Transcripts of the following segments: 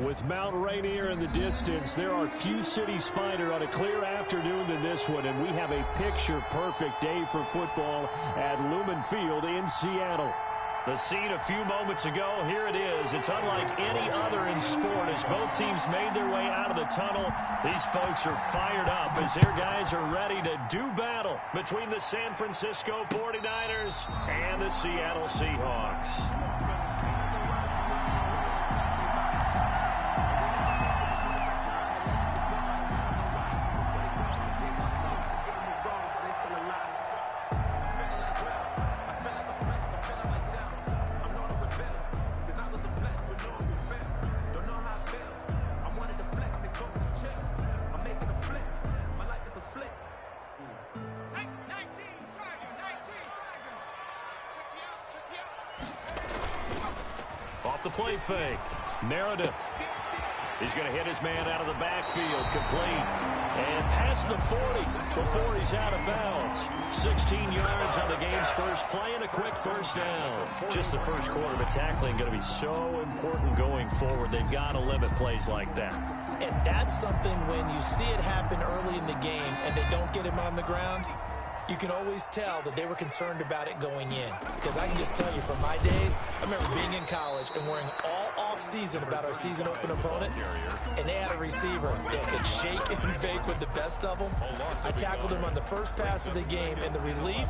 With Mount Rainier in the distance, there are few cities finer on a clear afternoon than this one, and we have a picture-perfect day for football at Lumen Field in Seattle. The scene a few moments ago, here it is. It's unlike any other in sport as both teams made their way out of the tunnel. These folks are fired up as their guys are ready to do battle between the San Francisco 49ers and the Seattle Seahawks. The play fake. Meredith. He's going to hit his man out of the backfield. Complete. And past the 40 before he's out of bounds. 16 yards on the game's first play and a quick first down. Just the first quarter, but tackling going to be so important going forward. They've got to limit plays like that. And that's something when you see it happen early in the game and they don't get him on the ground, you can always tell that they were concerned about it going in. Because I can just tell you from my days, I remember being in college and worrying all off-season about our season-open opponent, and they had a receiver that could shake and bake with the best of them. I tackled him on the first pass of the game, and the relief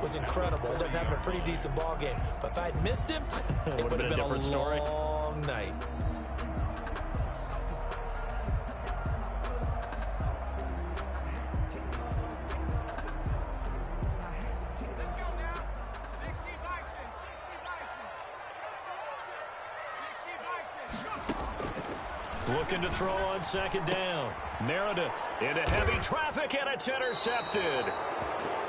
was incredible. Ended up having a pretty decent ball game. But if I'd missed him, it would have been a long night. Looking to throw on second down. Meredith into heavy traffic, and it's intercepted.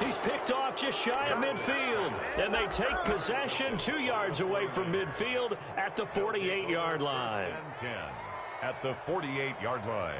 He's picked off just shy of midfield, and they take possession 2 yards away from midfield at the 48-yard line. 10 at the 48-yard line.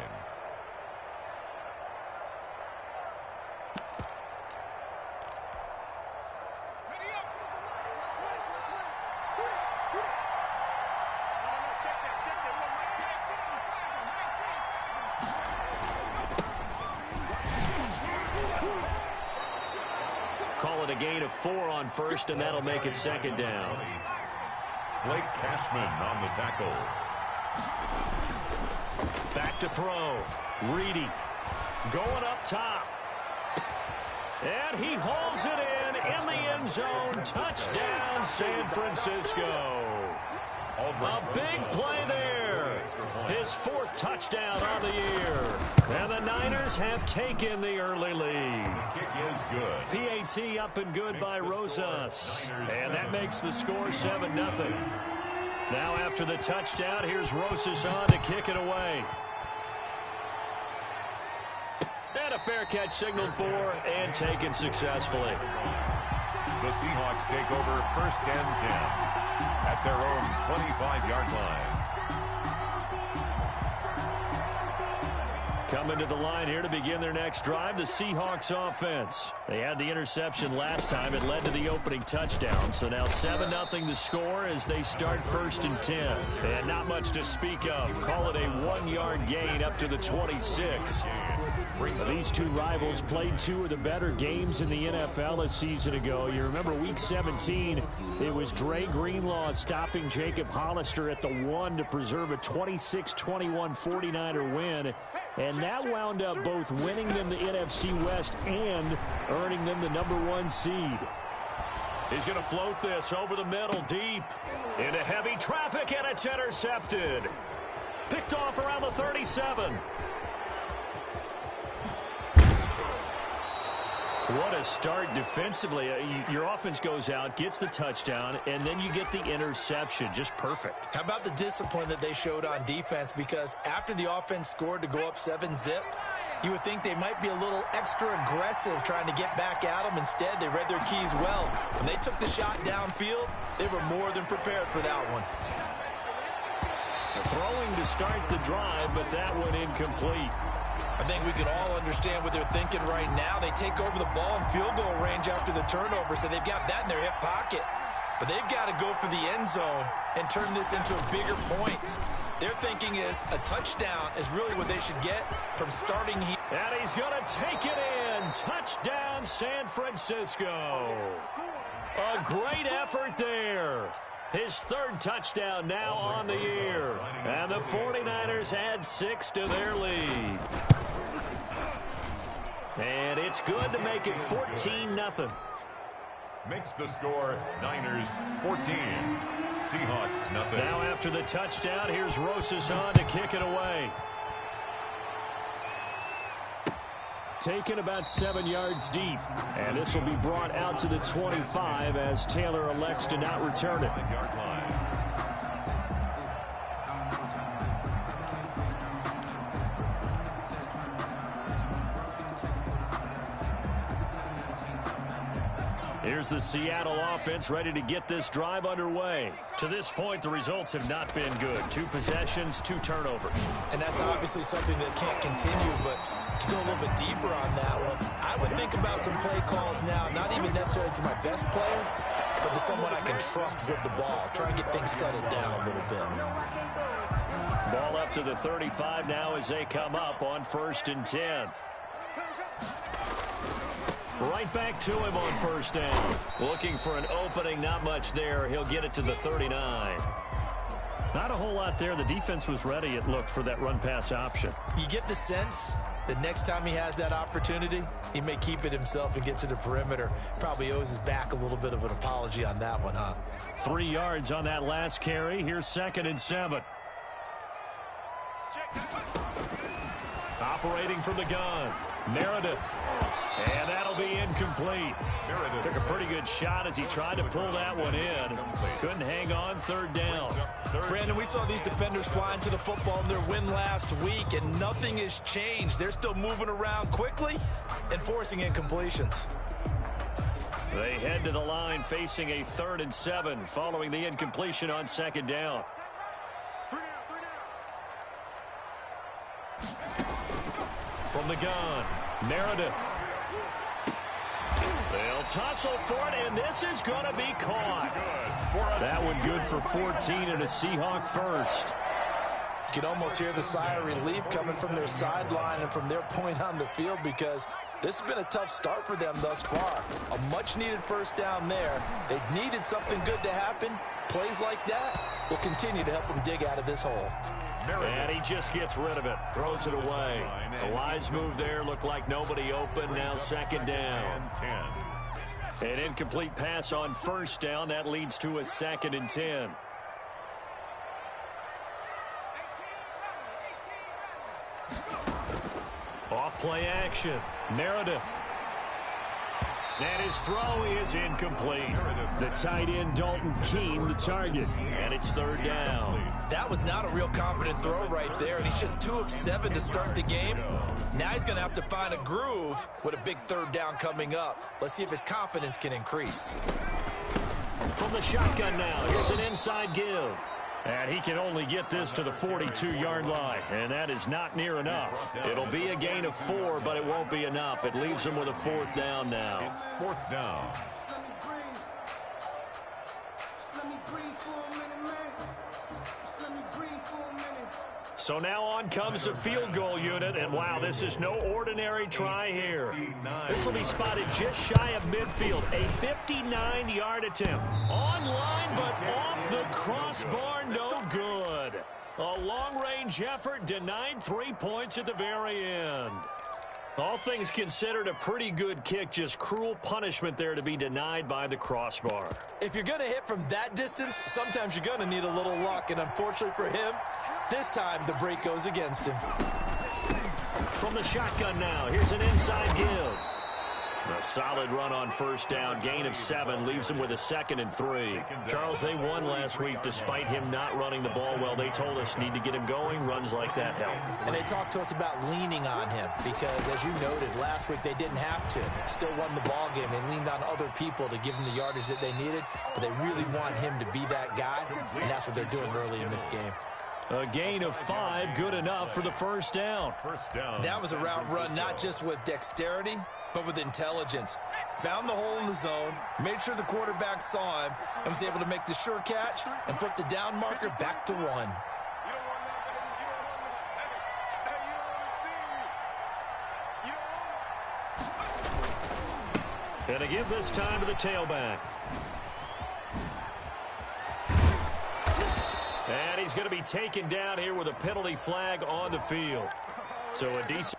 Call it a gain of 4 on first, and that'll make it second down. Blake Cashman on the tackle. Back to throw. Reedy going up top. And he hauls it in the end zone. Touchdown, San Francisco. A big play there. His 4th touchdown on the year. And the Niners have taken the early lead. Kick is good. PAT up and good by Rosas. And that makes the score 7-0. Now after the touchdown, here's Rosas on to kick it away. And a fair catch signaled for and taken successfully. The Seahawks take over 1st and 10 at their own 25-yard line. Coming to the line here to begin their next drive, the Seahawks offense. They had the interception last time. It led to the opening touchdown. So now 7-0 the score as they start 1st and 10. And not much to speak of. Call it a 1-yard gain up to the 26. These two rivals played 2 of the better games in the NFL a season ago. You remember Week 17, it was Dre Greenlaw stopping Jacob Hollister at the 1 to preserve a 26-21 49er win. And that wound up both winning them the NFC West and earning them the #1 seed. He's going to float this over the middle deep into heavy traffic, and it's intercepted. Picked off around the 37. What a start defensively. Your offense goes out, gets the touchdown, and then you get the interception. Just perfect. How about the discipline that they showed on defense? Because after the offense scored to go up 7-zip, you would think they might be a little extra aggressive trying to get back at them. Instead, they read their keys well. When they took the shot downfield, they were more than prepared for that one. Throwing to start the drive, but that one incomplete. I think we can all understand what they're thinking right now. They take over the ball in field goal range after the turnover, so they've got that in their hip pocket. but they've got to go for the end zone and turn this into a bigger point. Their thinking is a touchdown is really what they should get from starting here. And he's going to take it in. Touchdown, San Francisco. A great effort there. His third touchdown now on the year. And the 49ers add 6 to their lead. And it's good to make it 14-0. Makes the score Niners 14. Seahawks nothing. Now after the touchdown, here's Rosas on to kick it away. Taken about 7 yards deep. And this will be brought out to the 25 as Taylor elects to not return it. Here's the Seattle offense ready to get this drive underway. To this point, the results have not been good. 2 possessions, 2 turnovers. And that's obviously something that can't continue, but to go a little bit deeper on that one, I would think about some play calls now, not even necessarily to my best player, but to someone I can trust with the ball. Try and get things settled down a little bit. Ball up to the 35 now as they come up on 1st and 10. Right back to him on 1st down. Looking for an opening, not much there. He'll get it to the 39. Not a whole lot there. The defense was ready, it looked, for that run-pass option. You get the sense that next time he has that opportunity, he may keep it himself and get to the perimeter. Probably owes his back a little bit of an apology on that one, huh? 3 yards on that last carry. Here's 2nd and 7. Operating from the gun, Meredith. And that'll be incomplete. Took a pretty good shot as he tried to pull that one in. Couldn't hang on, 3rd down. Brandon, we saw these defenders flying to the football in their win last week, and nothing has changed. They're still moving around quickly and forcing incompletions. They head to the line facing a 3rd and 7 following the incompletion on 2nd down. From the gun, Meredith. They'll tussle for it, and this is going to be caught. That one good for 14 and a Seahawk first. You can almost hear the sigh of relief coming from their sideline and from their point on the field, because this has been a tough start for them thus far. A much-needed 1st down there. They've needed something good to happen. Plays like that will continue to help them dig out of this hole. And he just gets rid of it, throws it away. A wise move there, looked like nobody open, now 2nd down. An incomplete pass on 1st down, that leads to a 2nd and 10. Off play action, Meredith. And his throw is incomplete. The tight end, Dalton Keene, the target. And it's 3rd down. That was not a real confident throw right there, and he's just 2 of 7 to start the game. Now he's going to have to find a groove with a big 3rd down coming up. Let's see if his confidence can increase. From the shotgun now, here's an inside give. And he can only get this to the 42-yard line, and that is not near enough. It'll be a gain of 4, but it won't be enough. It leaves him with a 4th down now. It's 4th down. So now on comes the field goal unit, and wow, this is no ordinary try here. This will be spotted just shy of midfield. A 59-yard attempt. On line, but off the crossbar, no good. A long-range effort denied 3 points at the very end. All things considered, a pretty good kick, just cruel punishment there to be denied by the crossbar. If you're going to hit from that distance, sometimes you're going to need a little luck, and unfortunately for him, this time the break goes against him. From the shotgun now, here's an inside give. A solid run on 1st down, gain of 7, leaves him with a 2nd and 3. Charles, they won last week despite him not running the ball well. They told us need to get him going. Runs like that help. And they talked to us about leaning on him because, as you noted, last week they didn't have to. Still won the ball game. They leaned on other people to give them the yardage that they needed, but they really want him to be that guy, and that's what they're doing early in this game. A gain of 5, good enough for the 1st down. First down. That was a route run not just with dexterity, but with intelligence. found the hole in the zone, made sure the quarterback saw him, and was able to make the sure catch and flip the down marker back to 1. And to give this time to the tailback. And he's going to be taken down here with a penalty flag on the field. So a decent...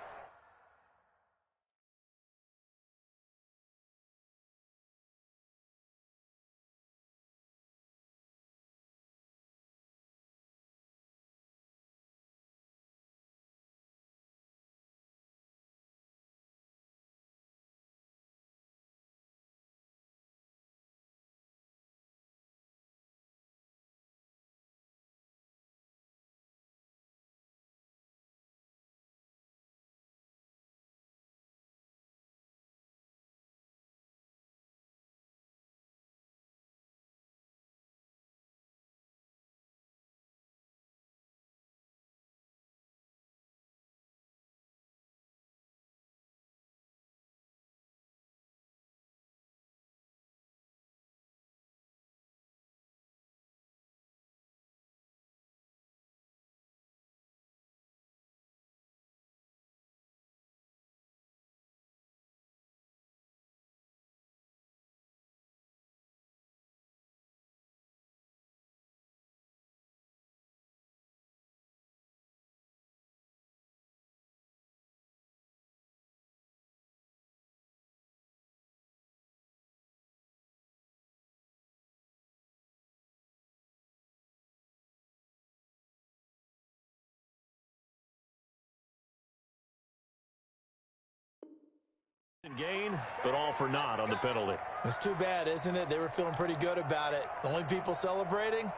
gain, but all for naught on the penalty. It's too bad, isn't it? They were feeling pretty good about it. The only people celebrating,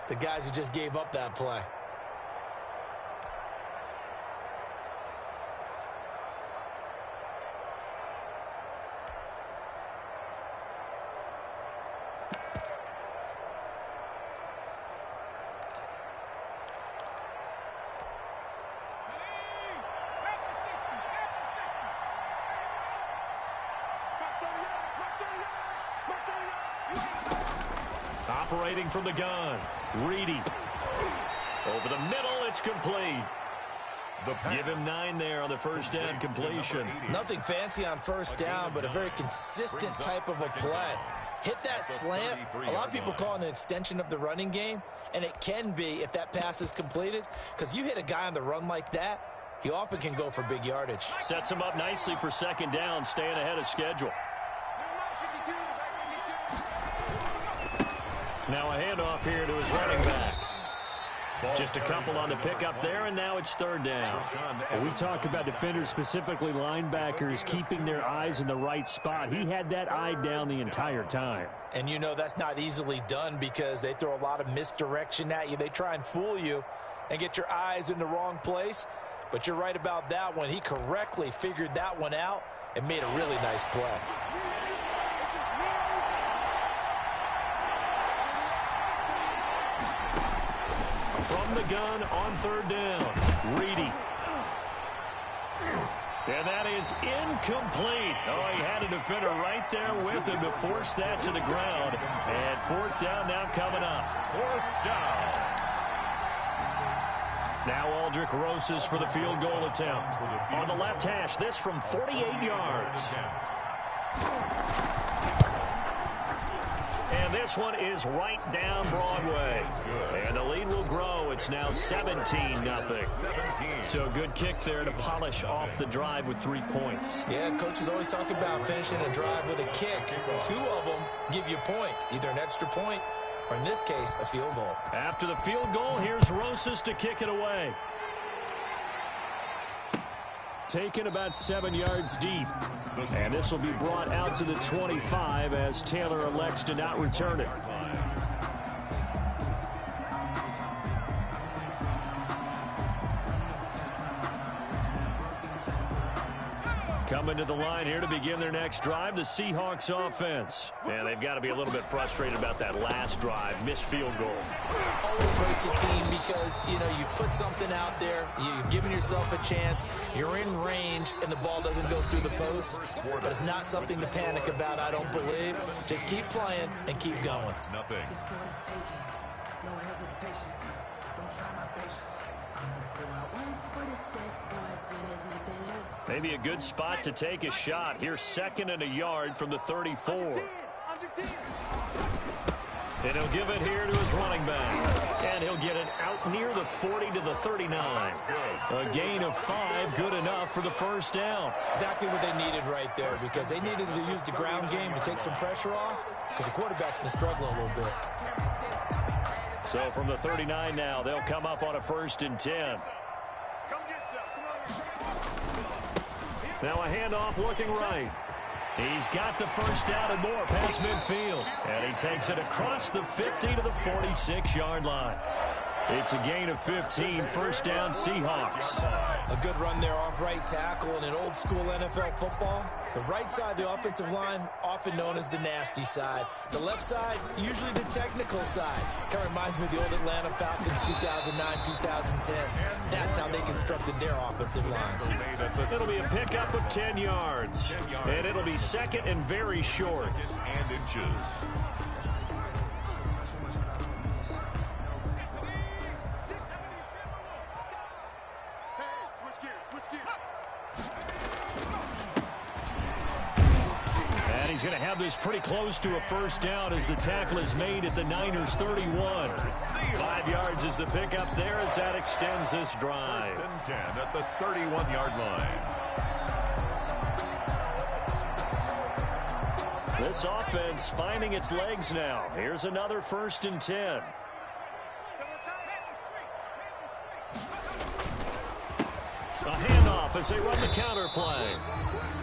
the guys who just gave up that play. Operating from the gun, Reedy. Over the middle, it's complete. Give him 9 there on the first down completion. Nothing fancy on first down, but a very consistent type of a play. Hit that slant. A lot of people call it an extension of the running game, and it can be if that pass is completed, because you hit a guy on the run like that, he often can go for big yardage. Sets him up nicely for second down, staying ahead of schedule. Now a handoff here to his running back. Just a couple on the pickup there, and now it's third down. We talk about defenders, specifically linebackers, keeping their eyes in the right spot. He had that eye down the entire time. And you know that's not easily done because they throw a lot of misdirection at you. They try and fool you and get your eyes in the wrong place. But you're right about that one. He correctly figured that one out and made a really nice play. From the gun on third down, Reedy. And that is incomplete. Oh, he had a defender right there with him to force that to the ground. And fourth down now coming up. Fourth down. Now Aldrich Rosas for the field goal attempt. On the left hash, this from 48 yards. And this one is right down Broadway. And the lead will grow. It's now 17-0. So good kick there to polish off the drive with 3 points. Yeah, coaches always talk about finishing a drive with a kick. 2 of them give you points, either an extra point or, in this case, a field goal. After the field goal, here's Rosas to kick it away. Taken about 7 yards deep. And this will be brought out to the 25 as Taylor elects to not return it. Coming to the line here to begin their next drive, the Seahawks offense. And they've got to be a little bit frustrated about that last drive, missed field goal. Always hurts a team because, you've put something out there, you've given yourself a chance, you're in range, and the ball doesn't go through the post. But it's not something to panic about, I don't believe. Just keep playing and keep going. Nothing. No hesitation. Don't try my patience. I'm gonna go out one for the sake, boy, till there's nothing left. Maybe a good spot to take a shot. Here's 2nd and a yard from the 34. And he'll give it here to his running back. And he'll get it out near the 40 to the 39. A gain of 5, good enough for the first down. Exactly what they needed right there, because they needed to use the ground game to take some pressure off, because the quarterback's been struggling a little bit. So from the 39 now, they'll come up on a 1st and 10. Now a handoff looking right. He's got the first down and more past midfield. And he takes it across the 50 to the 46-yard line. It's a gain of 15, first down Seahawks. A good run there off right tackle in an old school NFL football. The right side of the offensive line, often known as the nasty side. The left side, usually the technical side. Kind of reminds me of the old Atlanta Falcons 2009, 2010. That's how they constructed their offensive line. It'll be a pickup of 10 yards. And it'll be 2nd and very short. And inches. And he's going to have this pretty close to a first down as the tackle is made at the Niners' 31. 5 yards is the pickup there as that extends this drive. 1st and 10 at the 31-yard line. This offense finding its legs now. Here's another 1st and 10. A handoff as they run the counter play.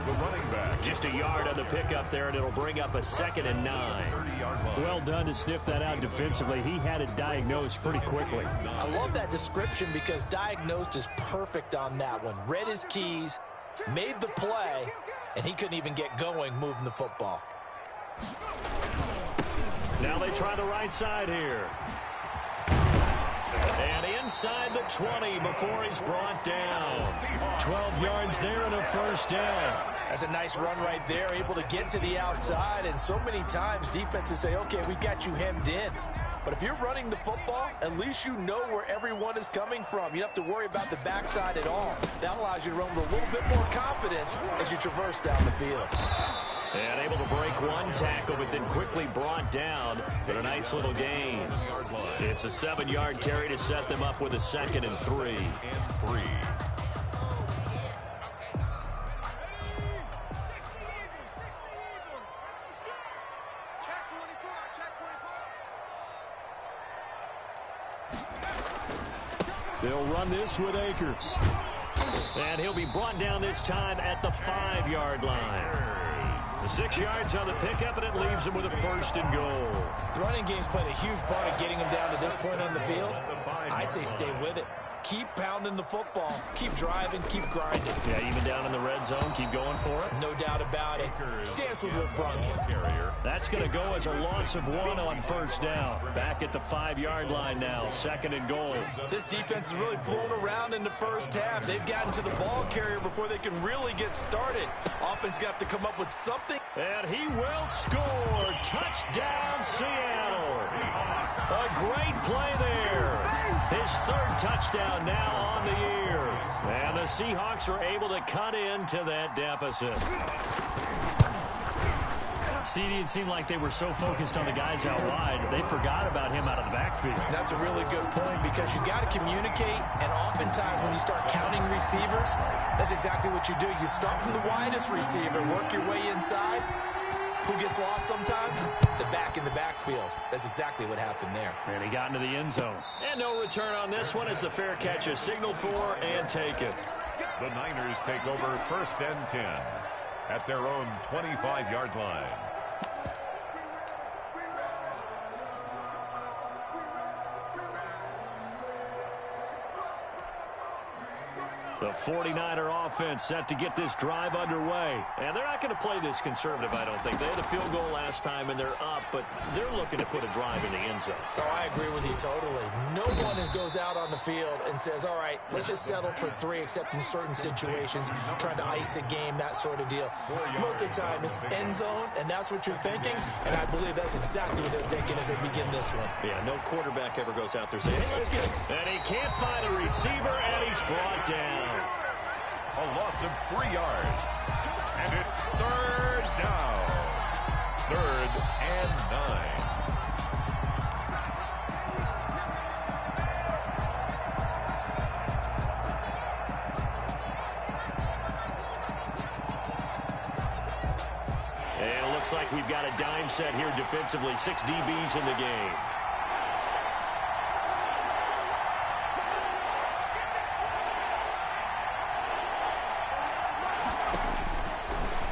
The running back. Just a yard on the pickup there, and it'll bring up a 2nd and 9. 30-yard line. Well done to sniff that out defensively. He had it diagnosed pretty quickly. I love that description because diagnosed is perfect on that one. Read his keys, made the play, and he couldn't even get going moving the football. Now they try the right side here. And inside the 20 before he's brought down. 12 yards there and a first down. That's a nice run right there, able to get to the outside. And so many times defenses say, okay, we got you hemmed in. But if you're running the football, at least you know where everyone is coming from. You don't have to worry about the backside at all. That allows you to run with a little bit more confidence as you traverse down the field. And able to break one tackle, but then quickly brought down. But a nice little gain. It's a 7-yard carry to set them up with a 2nd and 3. They'll run this with Akers. And he'll be brought down this time at the 5-yard line. The 6 yards on the pickup, and it leaves him with a 1st and goal. The running game's played a huge part in getting him down to this point on the field. I say stay with it. Keep pounding the football. Keep driving. Keep grinding. Yeah, even down in the red zone, keep going for it. No doubt about it. Dance with what brung you. That's going to go as a loss of 1 on first down. Back at the 5-yard line now, 2nd and goal. This defense has really flown around in the first half. They've gotten to the ball carrier before they can really get started. Offense got to come up with something. And he will score. Touchdown, Seattle. A great play there. His 3rd touchdown now on the year. And the Seahawks are able to cut into that deficit. CD, it seemed like they were so focused on the guys out wide, they forgot about him out of the backfield. That's a really good point because you got to communicate, and oftentimes when you start counting receivers, that's exactly what you do. You start from the widest receiver, work your way inside. Who gets lost sometimes? The back in the backfield. That's exactly what happened there. And he got into the end zone. And no return on this one as the fair catch is signaled for and taken. The Niners take over 1st and 10 at their own 25-yard line. The 49er offense set to get this drive underway. And they're not going to play this conservative, I don't think. They had a field goal last time, and they're up, but they're looking to put a drive in the end zone. Oh, I agree with you totally. No one goes out on the field and says, all right, let's just settle for 3, except in certain situations, trying to ice a game, that sort of deal. Most of the time, it's end zone, and that's what you're thinking, and I believe that's exactly what they're thinking as they begin this one. Yeah, no quarterback ever goes out there saying, hey, let's get it. And he can't find a receiver, and he's brought down. A loss of 3 yards. And it's 3rd down. 3rd and 9. And it looks like we've got a dime set here defensively. 6 DBs in the game.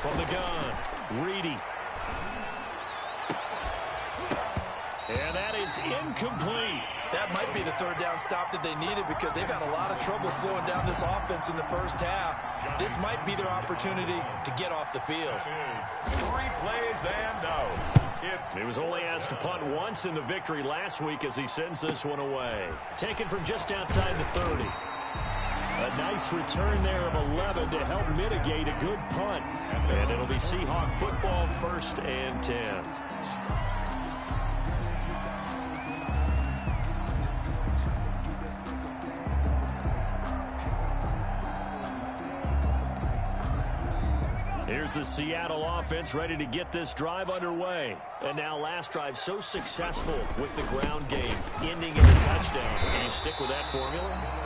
From the gun, Reedy. And that is incomplete. That might be the 3rd down stop that they needed because they've had a lot of trouble slowing down this offense in the first half. This might be their opportunity to get off the field. 3 plays and out. He was only asked to punt once in the victory last week as he sends this one away. Taken from just outside the 30. A nice return there of 11 to help mitigate a good punt. And it'll be Seahawk football, 1st and 10. Here's the Seattle offense ready to get this drive underway. And now last drive so successful with the ground game, ending in a touchdown. Do you stick with that formula?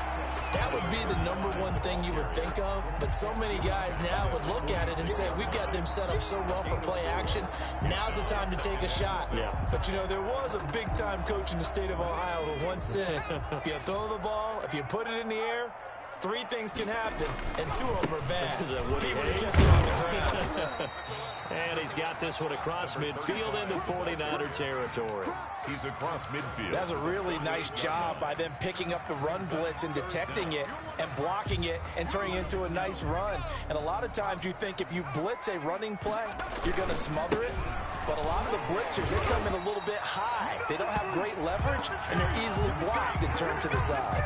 That would be the #1 thing you would think of, but so many guys now would look at it and say, we've got them set up so well for play action. Now's the time to take a shot. Yeah. But, you know, there was a big-time coach in the state of Ohio who once said, if you throw the ball, if you put it in the air, 3 things can happen, and 2 of them are bad. People kiss it on the ground. And he's got this one across midfield into 49er territory. He's across midfield. That's a really nice job by them picking up the run blitz and detecting it and blocking it and turning it into a nice run. And a lot of times you think if you blitz a running play, you're going to smother it. But a lot of the blitzers, they come in a little bit high. They don't have great leverage, and they're easily blocked and turned to the side.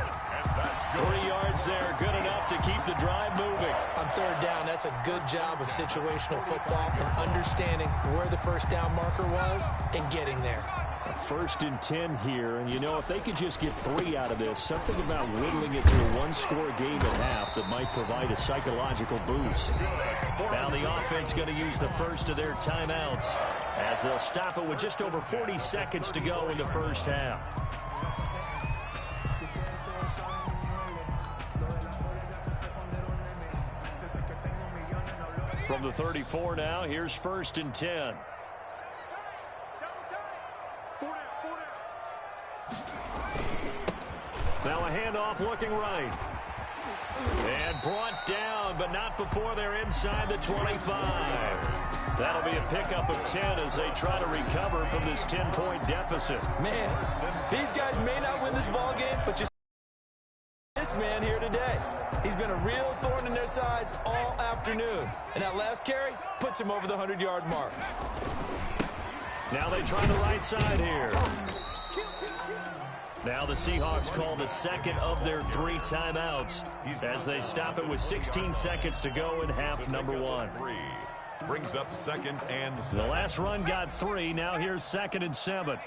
3 yards there, good enough to keep the drive moving. On 3rd down, that's a good job of situational football and understanding where the 1st down marker was and getting there. 1st and 10 here, and you know, if they could just get 3 out of this, something about whittling it to a 1-score game at half that might provide a psychological boost. Now the offense going to use the first of their timeouts as they'll stop it with just over 40 seconds to go in the first half. From the 34 now, here's 1st and 10. Now a handoff looking right. And brought down, but not before they're inside the 25. That'll be a pickup of 10 as they try to recover from this 10-point deficit. Man, these guys may not win this ball game, but just this man here today. He's been a real thorn in their sides all afternoon. And that last carry puts him over the 100-yard mark. Now they try the right side here. Now the Seahawks call the second of their 3 timeouts as they stop it with 16 seconds to go in half number 1. Brings up 2nd and 7. The last run got 3. Now here's 2nd and 7.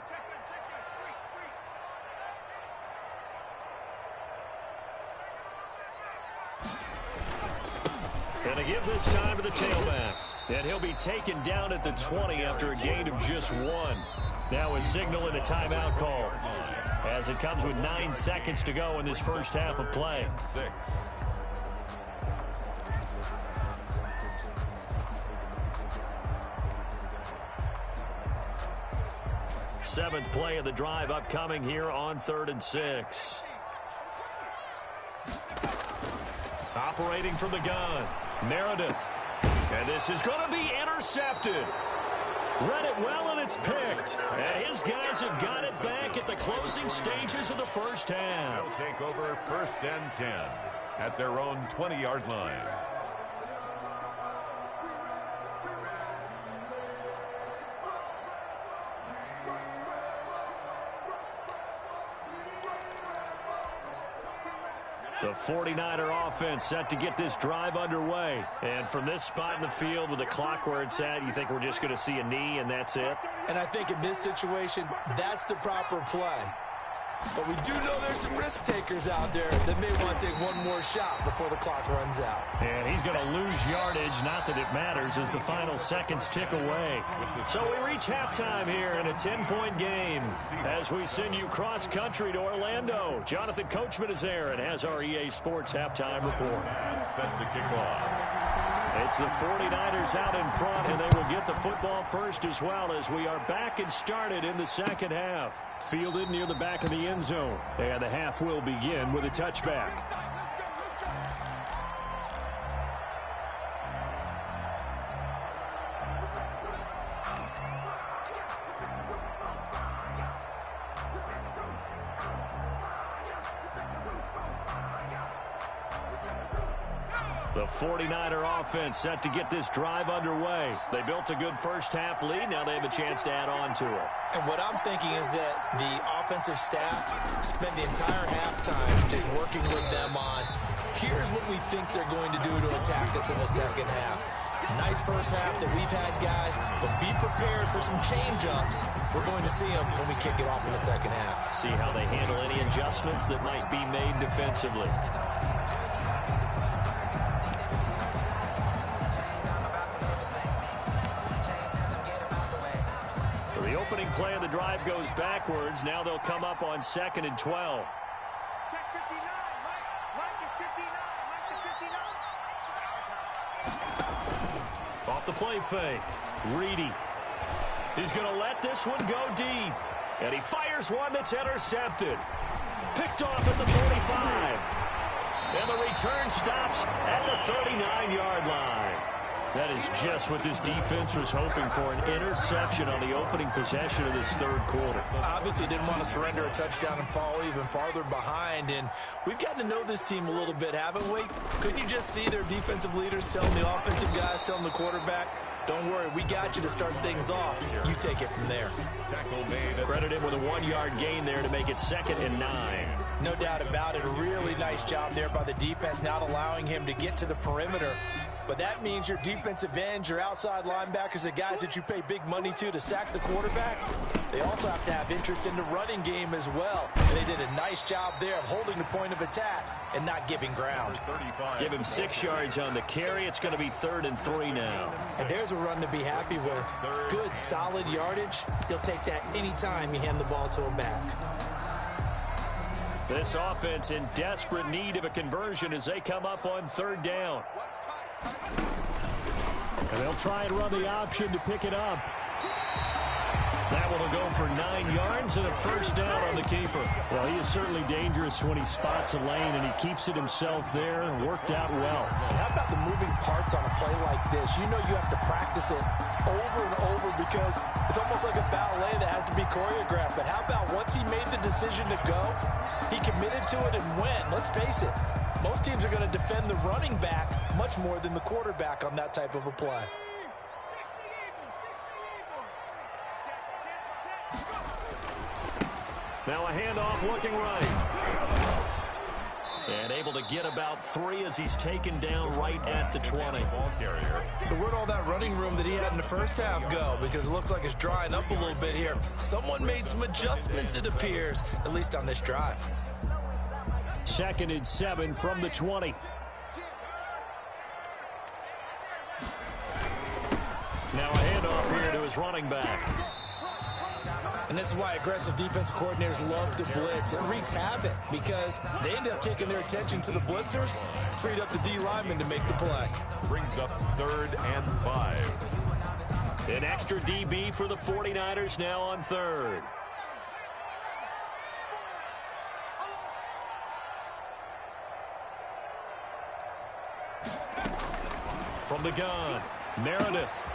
And a give this time to the tailback. And he'll be taken down at the 20 after a gain of just 1. Now a signal and a timeout call as it comes with 9 seconds to go in this first half of play. 6. Seventh play of the drive upcoming here on 3rd and 6. Operating from the gun, Meredith. And this is going to be intercepted. Read it well, and it's picked. And his guys have got it back at the closing stages of the first half. They'll take over 1st and 10. at their own 20-yard line. The 49er offense set to get this drive underway. And from this spot in the field with the clock where it's at, you think we're just going to see a knee and that's it? And I think in this situation, that's the proper play. But we do know there's some risk takers out there that may want to take one more shot before the clock runs out. And he's going to lose yardage, not that it matters, as the final seconds tick away. So we reach halftime here in a 10-point game. As we send you cross-country to Orlando, Jonathan Coachman is there and has our EA Sports halftime report. Set to kick off. It's the 49ers out in front, and they will get the football first as well as we are back and started in the second half. Fielded near the back of the end zone. And the half will begin with a touchback. The 49er offense set to get this drive underway. They built a good first-half lead. Now they have a chance to add on to it. And what I'm thinking is that the offensive staff spent the entire halftime just working with them on, here's what we think they're going to do to attack us in the second half. Nice first half that we've had, guys, but be prepared for some change-ups. We're going to see them when we kick it off in the second half. See how they handle any adjustments that might be made defensively. The opening play of the drive goes backwards. Now they'll come up on 2nd and 12. Check 59. Mike is 59. Mike is 59. Off the play fake. Reedy. He's going to let this one go deep. And he fires one that's intercepted. Picked off at the 45. And the return stops at the 39-yard line. That is just what this defense was hoping for, an interception on the opening possession of this third quarter. Obviously didn't want to surrender a touchdown and fall even farther behind, and we've gotten to know this team a little bit, haven't we? Couldn't you just see their defensive leaders telling the offensive guys, telling the quarterback, don't worry, we got you to start things off. You take it from there. Tackle made. Credit him with a 1-yard gain there to make it 2nd and 9. No doubt about it. A really nice job there by the defense, not allowing him to get to the perimeter. But that means your defensive ends, your outside linebackers, the guys that you pay big money to sack the quarterback, they also have to have interest in the running game as well. And they did a nice job there of holding the point of attack and not giving ground. Give him 6 yards on the carry. It's going to be 3rd and 3 now. And there's a run to be happy with. Good, solid yardage. He'll take that anytime you hand the ball to a back. This offense in desperate need of a conversion as they come up on 3rd down. And they'll try and run the option to pick it up. That one will go for 9 yards and a first down on the keeper. Well, he is certainly dangerous when he spots a lane, and he keeps it himself there and worked out well. How about the moving parts on a play like this? You know you have to practice it over and over because it's almost like a ballet that has to be choreographed. But how about once he made the decision to go, he committed to it and went. Let's face it, most teams are going to defend the running back much more than the quarterback on that type of a play. Now a handoff looking right. And able to get about 3 as he's taken down right at the 20. Ball carrier. So where'd all that running room that he had in the first half go? Because it looks like it's drying up a little bit here. Someone made some adjustments, it appears, at least on this drive. 2nd and 7 from the 20. Now a handoff here to his running back. And this is why aggressive defensive coordinators love to blitz. It wreaks havoc because they end up taking their attention to the blitzers, freed up the D lineman to make the play. Brings up 3rd and 5. An extra DB for the 49ers now on 3rd. From the gun, Meredith.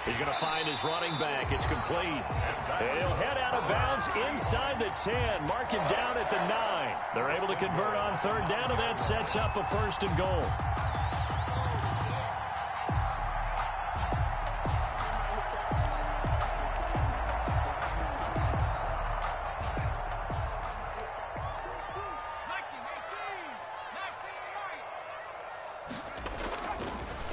He's going to find his running back. It's complete. And he'll head out of bounds inside the 10. Mark him down at the 9. They're able to convert on third down, and that sets up a 1st and goal.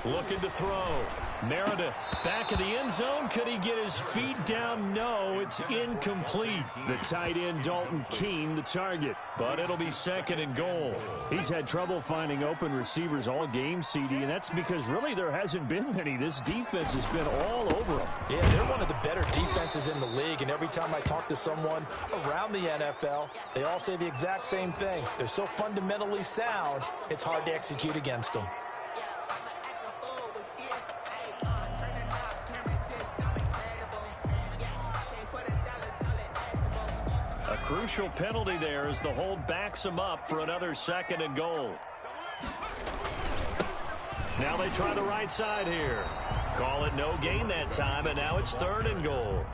Looking to throw. Meredith back in the end zone. Could he get his feet down? No, it's incomplete. The tight end, Dalton Keene, the target. But it'll be 2nd and goal. He's had trouble finding open receivers all game, CD, and that's because really there hasn't been many. This defense has been all over them. Yeah, they're one of the better defenses in the league, and every time I talk to someone around the NFL, they all say the exact same thing. They're so fundamentally sound, it's hard to execute against them. A crucial penalty there as the hold backs him up for another 2nd and goal. Now they try the right side here. Call it no gain that time, and now it's 3rd and goal.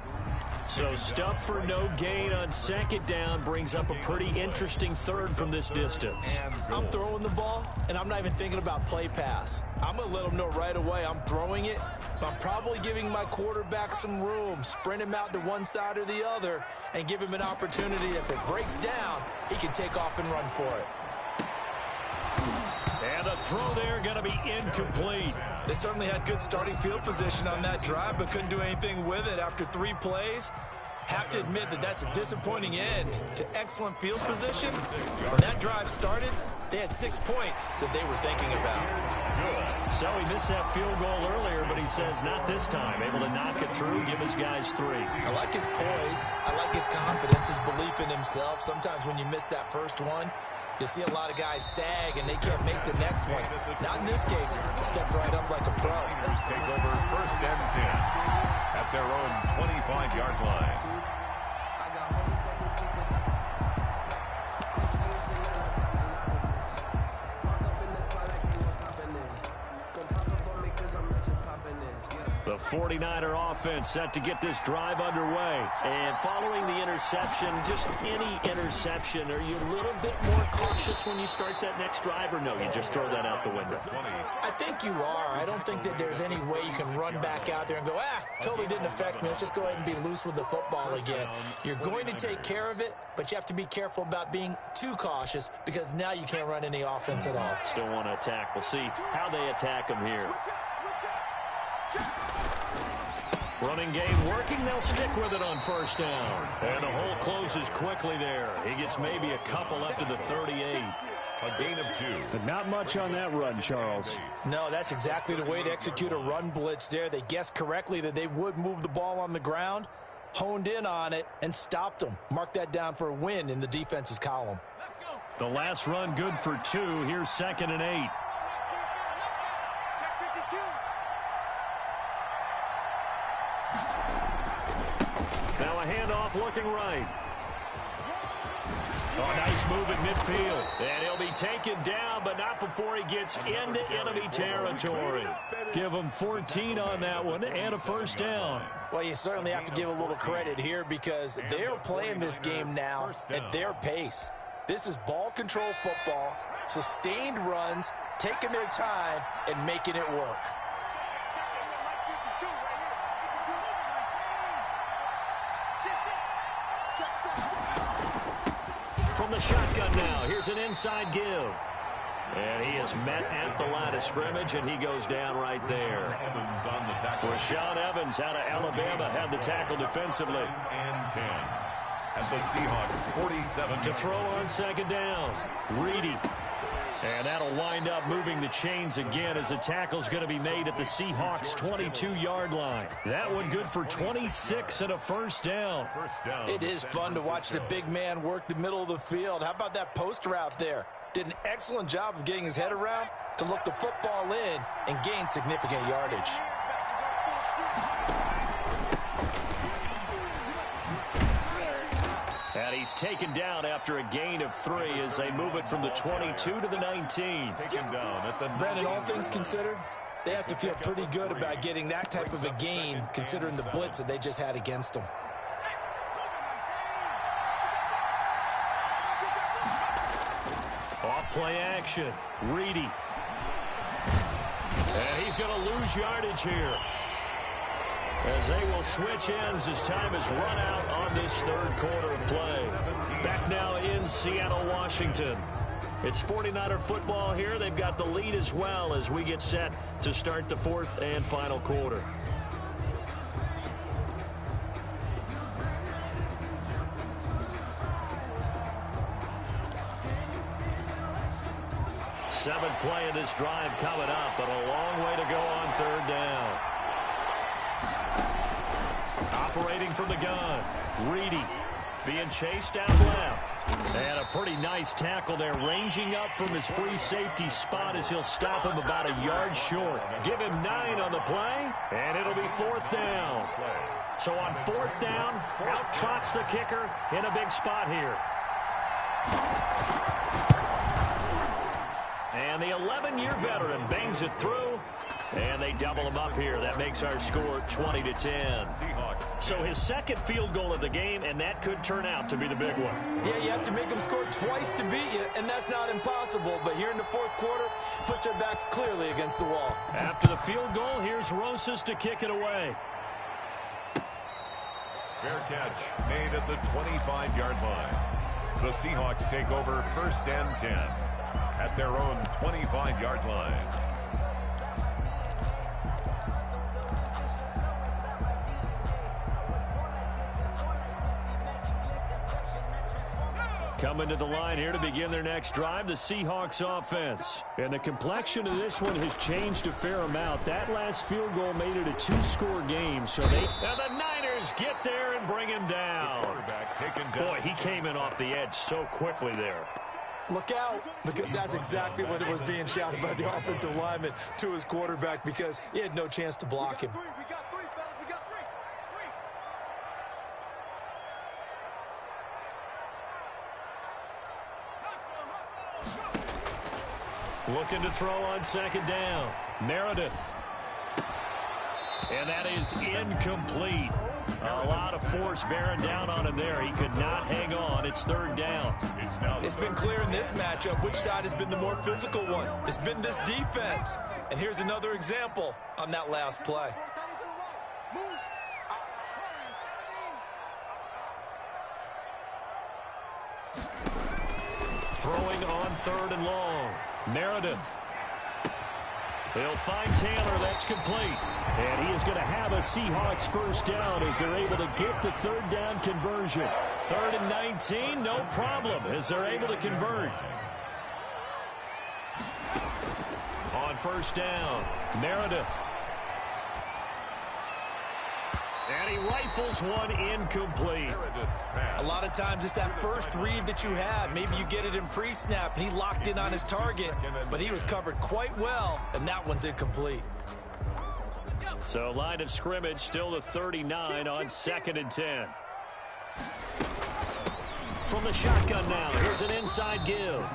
So stuff for no gain on 2nd down brings up a pretty interesting 3rd from this distance. I'm throwing the ball, and I'm not even thinking about play pass. I'm going to let them know right away I'm throwing it, but I'm probably giving my quarterback some room, sprint him out to one side or the other, and give him an opportunity. If it breaks down, he can take off and run for it. And the throw there going to be incomplete. They certainly had good starting field position on that drive, but couldn't do anything with it after 3 plays. Have to admit that that's a disappointing end to excellent field position. When that drive started, they had 6 points that they were thinking about. So he missed that field goal earlier, but he says not this time. Able to knock it through, give his guys 3. I like his poise. I like his confidence, his belief in himself. Sometimes when you miss that first one, you'll see a lot of guys sag and they can't make the next one. Not in this case. He stepped right up like a pro. Take over 1st and 10 at their own 25-yard line. The 49er offense set to get this drive underway. And following the interception, just any interception, are you a little bit more cautious when you start that next drive, or no, you just throw that out the window? I think you are. I don't think that there's any way you can run back out there and go, totally didn't affect me. Let's just go ahead and be loose with the football again. You're going to take care of it, but you have to be careful about being too cautious because now you can't run any offense at all. Still want to attack. We'll see how they attack him here. Running game working. They'll stick with it on 1st down. And the hole closes quickly there. He gets maybe a couple up to the 38. A gain of 2. But not much on that run, Charles. No, that's exactly the way to execute a run blitz there. They guessed correctly that they would move the ball on the ground, honed in on it, and stopped them. Mark that down for a win in the defense's column. The last run good for 2. Here's 2nd and 8. Now a handoff looking right. Oh, nice move in midfield. And he'll be taken down, but not before he gets into enemy territory. Give him 14 on that one and a 1st down. Well, you certainly have to give a little credit here because they're playing this game now at their pace. This is ball control football, sustained runs, taking their time, and making it work. From the shotgun now, here's an inside give. And he is met at the line of scrimmage, and he goes down right there. Rashaan Evans out of Alabama had the tackle defensively. And 10 at the Seahawks 47. To throw on 2nd down, Reedy. And that'll wind up moving the chains again as the tackle's going to be made at the Seahawks 22-yard line. That one good for 26 and a 1st down. It is fun to watch the big man work the middle of the field. How about that post route there? Did an excellent job of getting his head around to look the football in and gain significant yardage. And he's taken down after a gain of 3 as they move it from the 22 to the 19. Taken down at the Brandon, all things considered, They have to feel pretty good about getting that type of a gain, considering the blitz that they just had against them. Off play action. Reedy. And he's going to lose yardage here, as they will switch ends as time has run out on this third quarter of play. Back now in Seattle, Washington. It's 49er football here. They've got the lead as well as we get set to start the fourth and final quarter. Seventh play of this drive coming up, but a long way to go on third down. Operating from the gun, Reedy being chased down left. And a pretty nice tackle there, ranging up from his free safety spot as he'll stop him about a yard short. Give him 9 on the play, and it'll be fourth down. So on fourth down, out trots the kicker in a big spot here. And the 11-year veteran bangs it through, and they double him up here. That makes our score 20-10. So his second field goal of the game, and that could turn out to be the big one. Yeah, you have to make them score twice to beat you, and that's not impossible. But here in the fourth quarter, push their backs clearly against the wall. After the field goal, here's Rosas to kick it away. Fair catch made at the 25-yard line. The Seahawks take over first and 10 at their own 25-yard line. Coming to the line here to begin their next drive, the Seahawks offense. And the complexion of this one has changed a fair amount. That last field goal made it a 2-score game. So and the Niners get there and bring him down. Boy, he came in off the edge so quickly there. Look out, because that's exactly what it was being shouted by the offensive lineman to his quarterback, because he had no chance to block him. Looking to throw on second down. Meredith. And that is incomplete. A lot of force bearing down on him there. He could not hang on. It's third down. It's been clear in this matchup which side has been the more physical one. It's been this defense. And here's another example on that last play. Throwing on third and long. Meredith. They'll find Taylor. That's complete. And he is going to have a Seahawks first down as they're able to get the third down conversion. 3rd and 19, no problem as they're able to convert. On first down, Meredith. And he rifles one incomplete. A lot of times it's that first read that you have. Maybe you get it in pre-snap, and he locked in on his target, but he was covered quite well, and that one's incomplete. So line of scrimmage still to 39 on 2nd and 10. From the shotgun now, here's an inside give.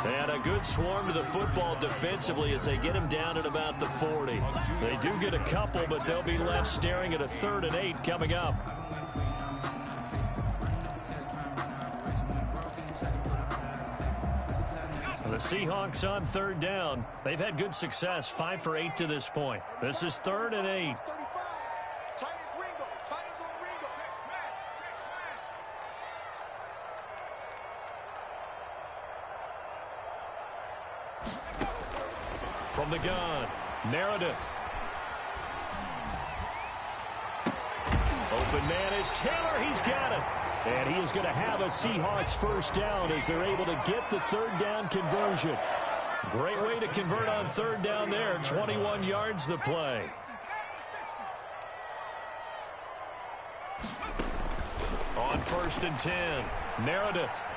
And a good swarm to the football defensively as they get him down at about the 40. They do get a couple, but they'll be left staring at a 3rd and 8 coming up. The Seahawks on third down. They've had good success, 5 for 8 to this point. This is 3rd and 8. From the gun, Meredith. Open man is Taylor. He's got it. And he is going to have a Seahawks first down as they're able to get the third down conversion. Great way to convert on third down there. 21 yards the play. On 1st and 10, Meredith.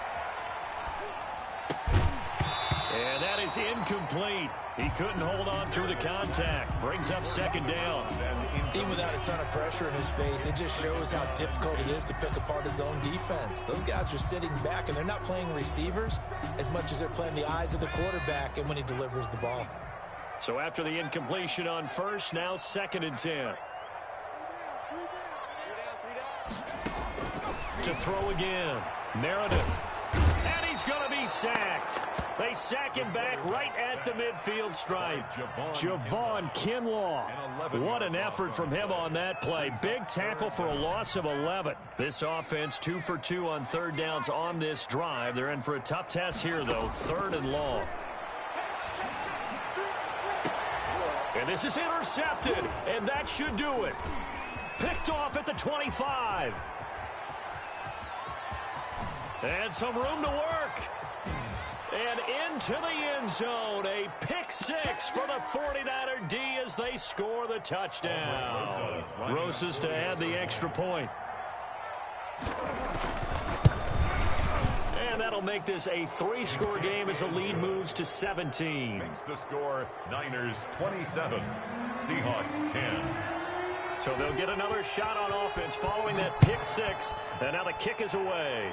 And that is incomplete. He couldn't hold on through the contact. Brings up 2nd down. Even without a ton of pressure in his face, it just shows how difficult it is to pick apart his own defense. Those guys are sitting back, and they're not playing receivers as much as they're playing the eyes of the quarterback and when he delivers the ball. So after the incompletion on first, now 2nd and 10. To throw again. Meredith. And he's going to be sacked. They sack him back right at the midfield stripe. Javon Kinlaw. What an effort from him on that play. Big tackle for a loss of 11. This offense 2 for 2 on 3rd downs on this drive. They're in for a tough test here, though. 3rd and long. And this is intercepted. And that should do it. Picked off at the 25. And some room to work. And into the end zone. A pick 6 for the 49er D as they score the touchdown. Rosas to add the extra point. And that'll make this a 3-score game as the lead moves to 17. Makes the score Niners 27, Seahawks 10. So they'll get another shot on offense following that pick 6. And now the kick is away.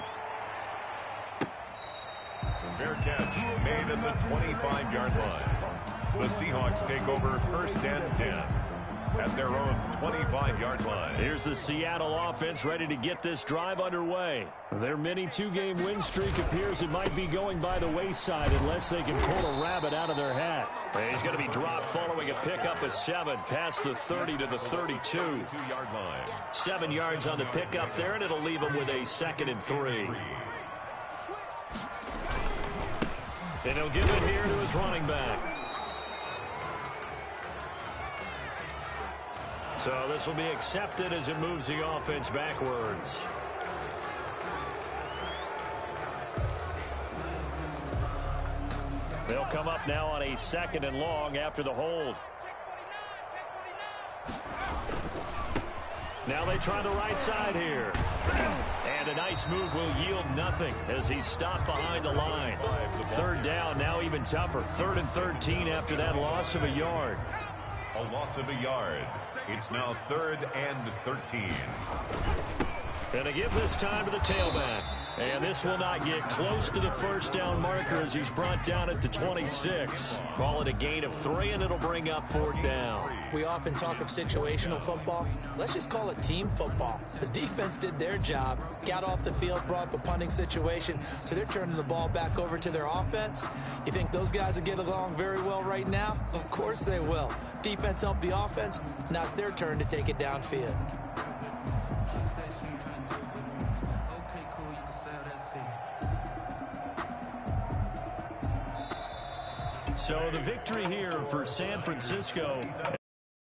Fair catch made at the 25-yard line. The Seahawks take over 1st and 10 at their own 25-yard line. Here's the Seattle offense ready to get this drive underway. Their mini 2-game win streak appears it might be going by the wayside unless they can pull a rabbit out of their hat. He's going to be dropped following a pickup of 7 past the 30 to the 32. 2-yard line. 7 yards on the pickup there, and it'll leave him with a 2nd and 3. And he'll give it here to his running back. So this will be accepted as it moves the offense backwards. They'll come up now on a 2nd and long after the hold. Now they try the right side here. And a nice move will yield nothing as he's stopped behind the line. 3rd down, now even tougher. 3rd and 13 after that loss of a yard. A loss of a yard. It's now 3rd and 13. And a give this time to the tailback. And this will not get close to the 1st down marker as he's brought down at the 26. Call it a gain of 3, and it'll bring up 4th down. We often talk of situational football. Let's just call it team football. The defense did their job, got off the field, brought up a punting situation, so they're turning the ball back over to their offense. You think those guys will get along very well right now? Of course they will. Defense helped the offense. Now it's their turn to take it downfield. So the victory here for San Francisco.